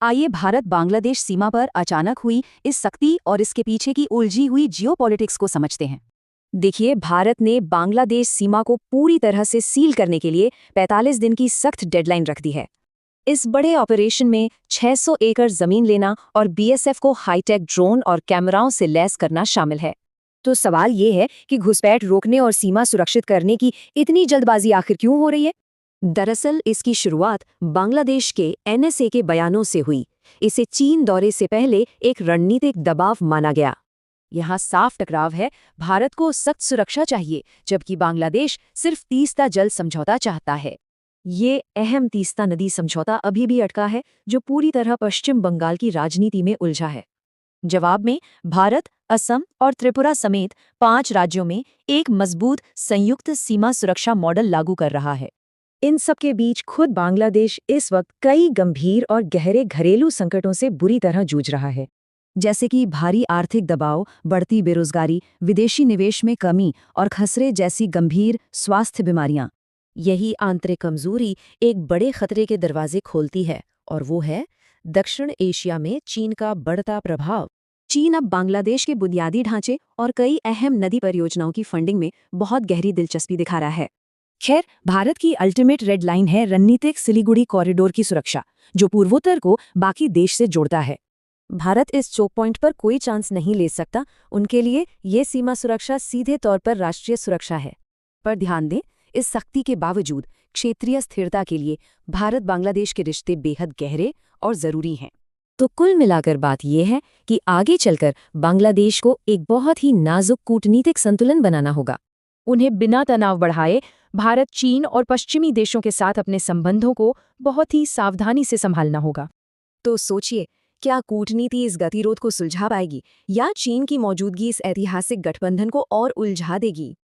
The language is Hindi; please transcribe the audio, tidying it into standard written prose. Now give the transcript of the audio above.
आइए भारत बांग्लादेश सीमा पर अचानक हुई इस सख्ती और इसके पीछे की उलझी हुई जियोपॉलिटिक्स को समझते हैं। देखिए, भारत ने बांग्लादेश सीमा को पूरी तरह से सील करने के लिए 45 दिन की सख्त डेडलाइन रख दी है। इस बड़े ऑपरेशन में 600 एकड़ जमीन लेना और बीएसएफ को हाईटेक ड्रोन और कैमराओं से लैस करना शामिल है। तो सवाल ये है कि घुसपैठ रोकने और सीमा सुरक्षित करने की इतनी जल्दबाजी आखिर क्यों हो रही है? दरअसल इसकी शुरुआत बांग्लादेश के एनएसए के बयानों से हुई। इसे चीन दौरे से पहले एक रणनीतिक दबाव माना गया। यहाँ साफ टकराव है, भारत को सख्त सुरक्षा चाहिए जबकि बांग्लादेश सिर्फ तीस्ता जल समझौता चाहता है। ये अहम तीस्ता नदी समझौता अभी भी अटका है, जो पूरी तरह पश्चिम बंगाल की राजनीति में उलझा है। जवाब में भारत असम और त्रिपुरा समेत 5 राज्यों में एक मजबूत संयुक्त सीमा सुरक्षा मॉडल लागू कर रहा है। इन सब के बीच खुद बांग्लादेश इस वक्त कई गंभीर और गहरे घरेलू संकटों से बुरी तरह जूझ रहा है, जैसे कि भारी आर्थिक दबाव, बढ़ती बेरोजगारी, विदेशी निवेश में कमी और खसरे जैसी गंभीर स्वास्थ्य बीमारियां। यही आंतरिक कमजोरी एक बड़े खतरे के दरवाजे खोलती है, और वो है दक्षिण एशिया में चीन का बढ़ता प्रभाव। चीन अब बांग्लादेश के बुनियादी ढांचे और कई अहम नदी परियोजनाओं की फंडिंग में बहुत गहरी दिलचस्पी दिखा रहा है। खैर, भारत की अल्टीमेट रेड लाइन है रणनीतिक सिलीगुड़ी कॉरिडोर की सुरक्षा, जो पूर्वोत्तर को बाकी देश से जोड़ता है। भारत इस चोक पॉइंट पर कोई चांस नहीं ले सकता। उनके लिए ये सीमा सुरक्षा सीधे तौर पर राष्ट्रीय सुरक्षा है। पर ध्यान दें, इस सख्ती के बावजूद क्षेत्रीय स्थिरता के लिए भारत बांग्लादेश के रिश्ते बेहद गहरे और जरूरी हैं। तो कुल मिलाकर बात यह है कि आगे चलकर बांग्लादेश को एक बहुत ही नाजुक कूटनीतिक संतुलन बनाना होगा। उन्हें बिना तनाव बढ़ाए भारत, चीन और पश्चिमी देशों के साथ अपने संबंधों को बहुत ही सावधानी से संभालना होगा। तो सोचिए, क्या कूटनीति इस गतिरोध को सुलझा पाएगी या चीन की मौजूदगी इस ऐतिहासिक गठबंधन को और उलझा देगी?